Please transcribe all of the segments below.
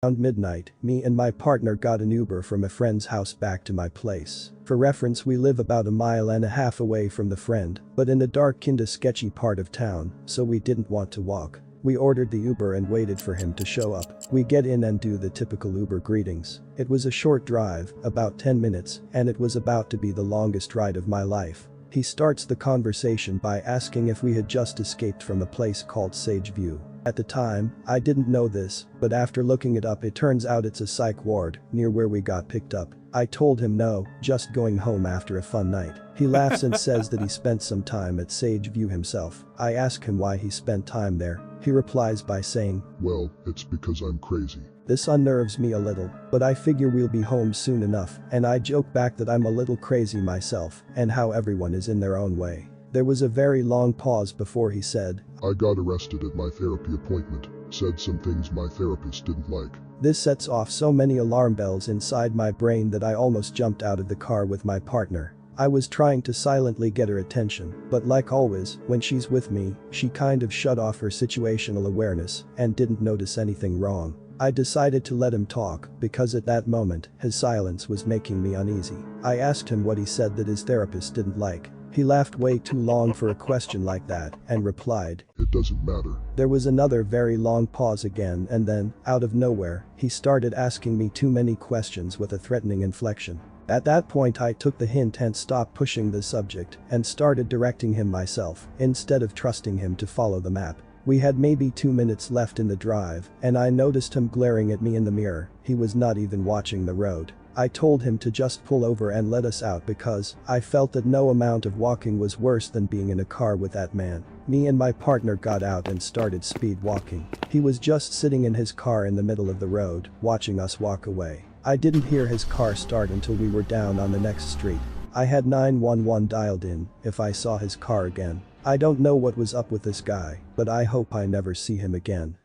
Around midnight, me and my partner got an Uber from a friend's house back to my place. For reference, we live about a mile and a half away from the friend, but in a dark kinda sketchy part of town, so we didn't want to walk. We ordered the Uber and waited for him to show up. We get in and do the typical Uber greetings. It was a short drive, about 10 minutes, and it was about to be the longest ride of my life. He starts the conversation by asking if we had just escaped from a place called Sage View. At the time, I didn't know this, but after looking it up it turns out it's a psych ward near where we got picked up. I told him no, just going home after a fun night. He laughs and says that he spent some time at Sage View himself. I ask him why he spent time there. He replies by saying, "Well, it's because I'm crazy." This unnerves me a little, but I figure we'll be home soon enough, and I joke back that I'm a little crazy myself and how everyone is in their own way. There was a very long pause before he said, "I got arrested at my therapy appointment, said some things my therapist didn't like." This sets off so many alarm bells inside my brain that I almost jumped out of the car with my partner. I was trying to silently get her attention, but like always, when she's with me, she kind of shut off her situational awareness and didn't notice anything wrong. I decided to let him talk because at that moment, his silence was making me uneasy. I asked him what he said that his therapist didn't like. He laughed way too long for a question like that and replied, "It doesn't matter." There was another very long pause again and then, out of nowhere, he started asking me too many questions with a threatening inflection. At that point I took the hint and stopped pushing the subject and started directing him myself instead of trusting him to follow the map. We had maybe 2 minutes left in the drive and I noticed him glaring at me in the mirror. He was not even watching the road. I told him to just pull over and let us out because I felt that no amount of walking was worse than being in a car with that man. Me and my partner got out and started speed walking. He was just sitting in his car in the middle of the road, watching us walk away. I didn't hear his car start until we were down on the next street. I had 911 dialed in if I saw his car again. I don't know what was up with this guy, but I hope I never see him again.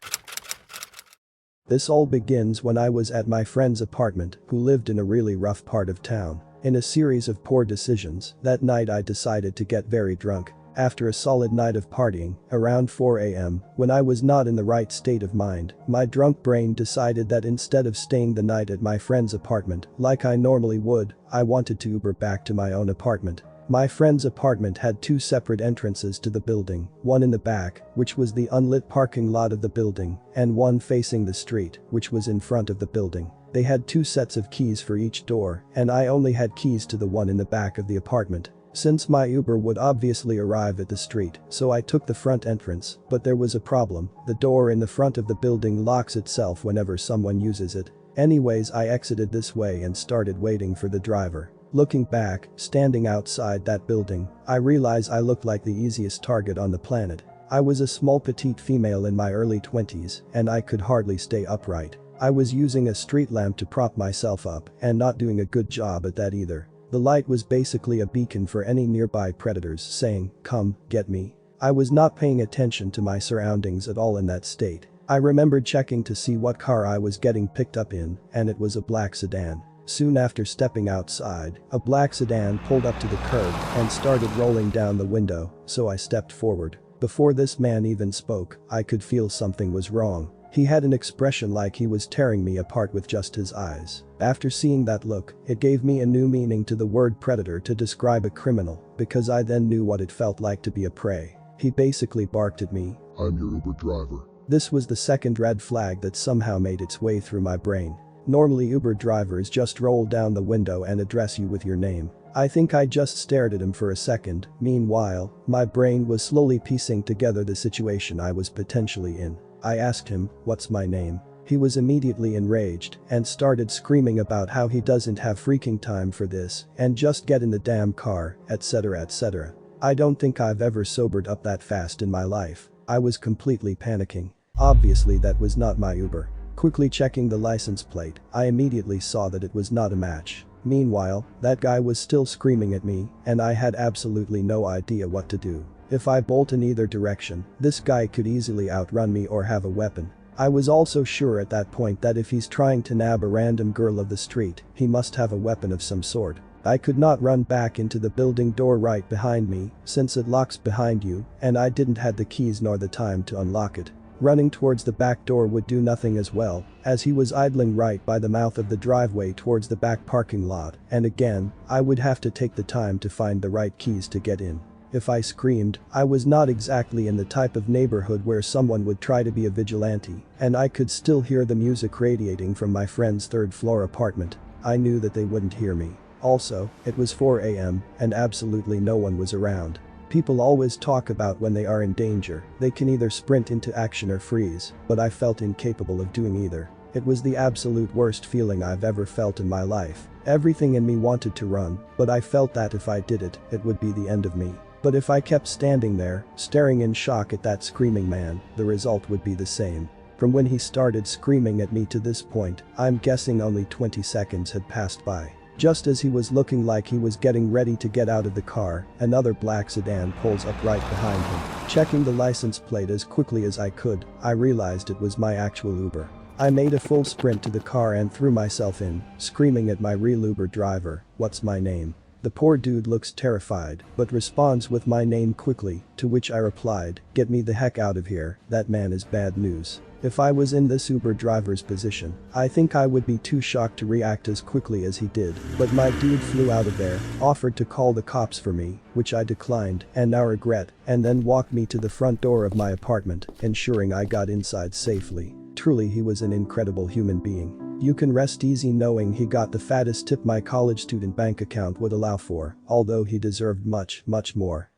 This all begins when I was at my friend's apartment, who lived in a really rough part of town. In a series of poor decisions, that night I decided to get very drunk. After a solid night of partying, around 4 a.m., when I was not in the right state of mind, my drunk brain decided that instead of staying the night at my friend's apartment, like I normally would, I wanted to Uber back to my own apartment. My friend's apartment had 2 separate entrances to the building, one in the back, which was the unlit parking lot of the building, and one facing the street, which was in front of the building. They had 2 sets of keys for each door, and I only had keys to the one in the back of the apartment. Since my Uber would obviously arrive at the street, so I took the front entrance, but there was a problem. The door in the front of the building locks itself whenever someone uses it. Anyways, I exited this way and started waiting for the driver. Looking back, standing outside that building, I realize I looked like the easiest target on the planet. I was a small petite female in my early 20s, and I could hardly stay upright. I was using a street lamp to prop myself up and not doing a good job at that either. The light was basically a beacon for any nearby predators saying, "Come, get me." I was not paying attention to my surroundings at all in that state. I remembered checking to see what car I was getting picked up in, and it was a black sedan. Soon after stepping outside, a black sedan pulled up to the curb and started rolling down the window, so I stepped forward. Before this man even spoke, I could feel something was wrong. He had an expression like he was tearing me apart with just his eyes. After seeing that look, it gave me a new meaning to the word predator to describe a criminal, because I then knew what it felt like to be a prey. He basically barked at me, "I'm your Uber driver." This was the second red flag that somehow made its way through my brain. Normally Uber drivers just roll down the window and address you with your name. I think I just stared at him for a second. Meanwhile, my brain was slowly piecing together the situation I was potentially in. I asked him, "What's my name?" He was immediately enraged and started screaming about how he doesn't have freaking time for this and just get in the damn car, etc. etc. I don't think I've ever sobered up that fast in my life. I was completely panicking. Obviously that was not my Uber. Quickly checking the license plate, I immediately saw that it was not a match. Meanwhile, that guy was still screaming at me, and I had absolutely no idea what to do. If I bolt in either direction, this guy could easily outrun me or have a weapon. I was also sure at that point that if he's trying to nab a random girl of the street, he must have a weapon of some sort. I could not run back into the building door right behind me, since it locks behind you, and I didn't have the keys nor the time to unlock it. Running towards the back door would do nothing as well, as he was idling right by the mouth of the driveway towards the back parking lot, and again, I would have to take the time to find the right keys to get in. If I screamed, I was not exactly in the type of neighborhood where someone would try to be a vigilante, and I could still hear the music radiating from my friend's third-floor apartment. I knew that they wouldn't hear me. Also, it was 4 a.m., and absolutely no one was around. People always talk about when they are in danger, they can either sprint into action or freeze, but I felt incapable of doing either. It was the absolute worst feeling I've ever felt in my life. Everything in me wanted to run, but I felt that if I did it, it would be the end of me. But if I kept standing there, staring in shock at that screaming man, the result would be the same. From when he started screaming at me to this point, I'm guessing only 20 seconds had passed by. Just as he was looking like he was getting ready to get out of the car, another black sedan pulls up right behind him. Checking the license plate as quickly as I could, I realized it was my actual Uber. I made a full sprint to the car and threw myself in, screaming at my real Uber driver, "What's my name?" The poor dude looks terrified, but responds with my name quickly, to which I replied, "Get me the heck out of here, that man is bad news." If I was in this Uber driver's position, I think I would be too shocked to react as quickly as he did, but my dude flew out of there, offered to call the cops for me, which I declined, and now regret, and then walked me to the front door of my apartment, ensuring I got inside safely. Truly, he was an incredible human being. You can rest easy knowing he got the fattest tip my college student bank account would allow for, although he deserved much, much more.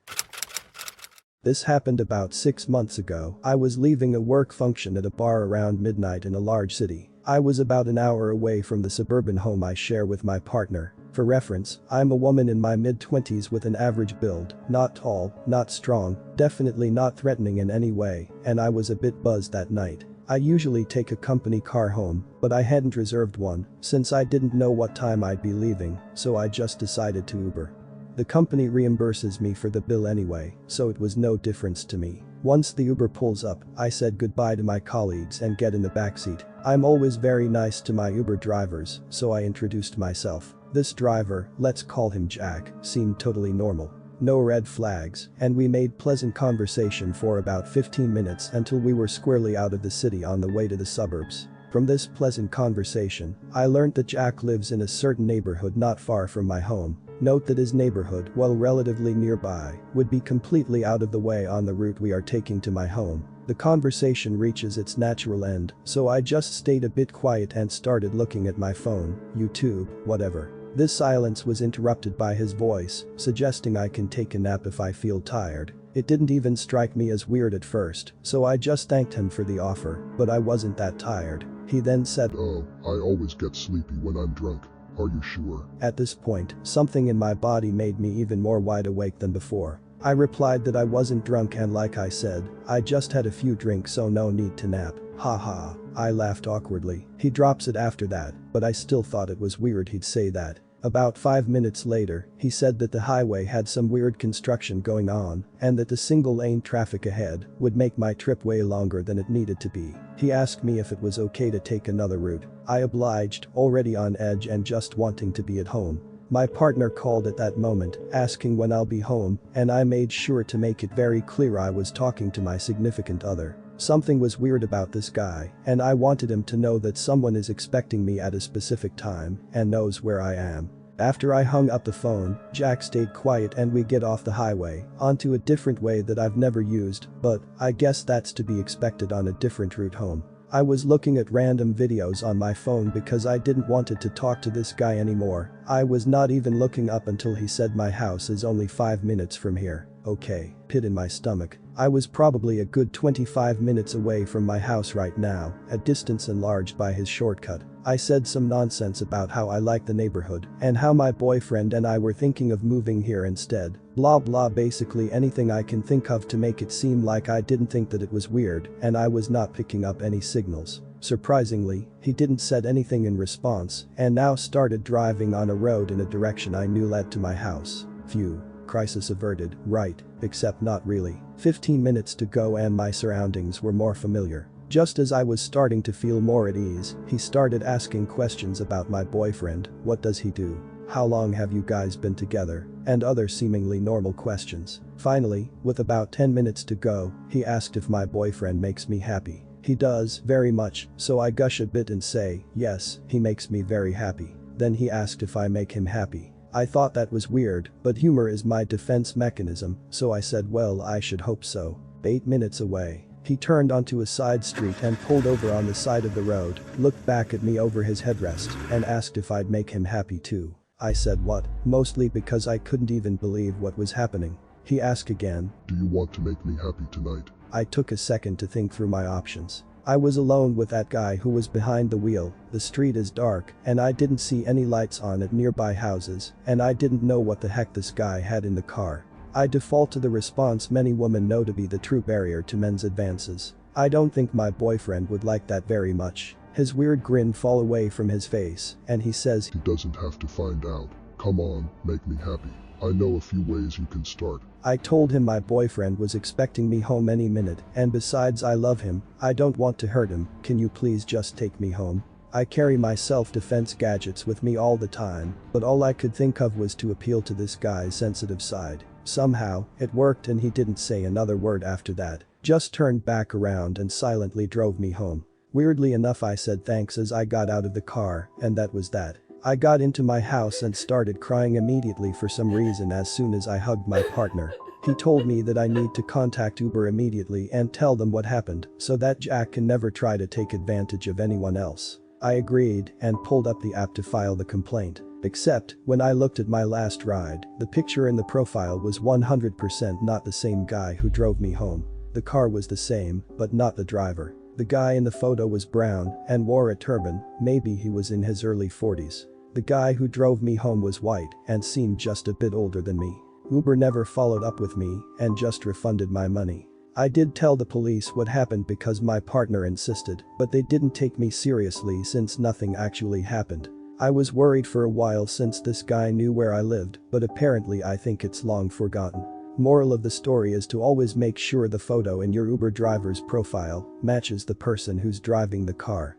This happened about 6 months ago. I was leaving a work function at a bar around midnight in a large city. I was about an hour away from the suburban home I share with my partner. For reference, I'm a woman in my mid-20s with an average build, not tall, not strong, definitely not threatening in any way, and I was a bit buzzed that night. I usually take a company car home, but I hadn't reserved one, since I didn't know what time I'd be leaving, so I just decided to Uber. The company reimburses me for the bill anyway, so it was no difference to me. Once the Uber pulls up, I said goodbye to my colleagues and get in the backseat. I'm always very nice to my Uber drivers, so I introduced myself. This driver, let's call him Jack, seemed totally normal. No red flags, and we made pleasant conversation for about 15 minutes until we were squarely out of the city on the way to the suburbs. From this pleasant conversation, I learned that Jack lives in a certain neighborhood not far from my home. Note that his neighborhood, while relatively nearby, would be completely out of the way on the route we are taking to my home. The conversation reaches its natural end, so I just stayed a bit quiet and started looking at my phone, YouTube, whatever. This silence was interrupted by his voice, suggesting I can take a nap if I feel tired. It didn't even strike me as weird at first, so I just thanked him for the offer, but I wasn't that tired. He then said, "Oh, I always get sleepy when I'm drunk. Are you sure?" At this point, something in my body made me even more wide awake than before. I replied that I wasn't drunk and like I said, I just had a few drinks so no need to nap. Haha, I laughed awkwardly. He drops it after that, but I still thought it was weird he'd say that. About 5 minutes later, he said that the highway had some weird construction going on and that the single-lane traffic ahead would make my trip way longer than it needed to be. He asked me if it was okay to take another route. I obliged, already on edge and just wanting to be at home. My partner called at that moment, asking when I'll be home, and I made sure to make it very clear I was talking to my significant other. Something was weird about this guy, and I wanted him to know that someone is expecting me at a specific time and knows where I am. After I hung up the phone, Jack stayed quiet and we get off the highway, onto a different way that I've never used, but I guess that's to be expected on a different route home. I was looking at random videos on my phone because I didn't want to talk to this guy anymore. I was not even looking up until he said my house is only 5 minutes from here. Okay, pit in my stomach. I was probably a good 25 minutes away from my house right now, a distance enlarged by his shortcut. I said some nonsense about how I like the neighborhood and how my boyfriend and I were thinking of moving here instead. Blah blah, basically anything I can think of to make it seem like I didn't think that it was weird and I was not picking up any signals. Surprisingly, he didn't said anything in response and now started driving on a road in a direction I knew led to my house. Phew. Crisis averted, right, except not really. 15 minutes to go and my surroundings were more familiar. Just as I was starting to feel more at ease, he started asking questions about my boyfriend. What does he do? how long have you guys been together, and other seemingly normal questions. Finally, with about 10 minutes to go, he asked if my boyfriend makes me happy. He does, very much, so I gush a bit and say, yes, he makes me very happy. Then he asked if I make him happy. I thought that was weird, but humor is my defense mechanism, so I said well I should hope so. 8 minutes away. He turned onto a side street and pulled over on the side of the road, looked back at me over his headrest, and asked if I'd make him happy too. I said what, mostly because I couldn't even believe what was happening. He asked again, Do you want to make me happy tonight? I took a second to think through my options. I was alone with that guy who was behind the wheel, the street is dark, and I didn't see any lights on at nearby houses, and I didn't know what the heck this guy had in the car. I default to the response many women know to be the true barrier to men's advances. I don't think my boyfriend would like that very much. His weird grin fall away from his face, and he says, He doesn't have to find out. Come on, make me happy. I know a few ways you can start. I told him my boyfriend was expecting me home any minute, and besides I love him, I don't want to hurt him, can you please just take me home? I carry my self-defense gadgets with me all the time, but all I could think of was to appeal to this guy's sensitive side. Somehow, it worked and he didn't say another word after that, just turned back around and silently drove me home. Weirdly enough I said thanks as I got out of the car, and that was that. I got into my house and started crying immediately for some reason as soon as I hugged my partner. He told me that I need to contact Uber immediately and tell them what happened so that Jack can never try to take advantage of anyone else. I agreed and pulled up the app to file the complaint. Except, when I looked at my last ride, the picture in the profile was 100% not the same guy who drove me home. The car was the same, but not the driver. The guy in the photo was brown and wore a turban, maybe he was in his early 40s. The guy who drove me home was white and seemed just a bit older than me. Uber never followed up with me and just refunded my money. I did tell the police what happened because my partner insisted, but they didn't take me seriously since nothing actually happened. I was worried for a while since this guy knew where I lived, but apparently I think it's long forgotten. Moral of the story is to always make sure the photo in your Uber driver's profile matches the person who's driving the car.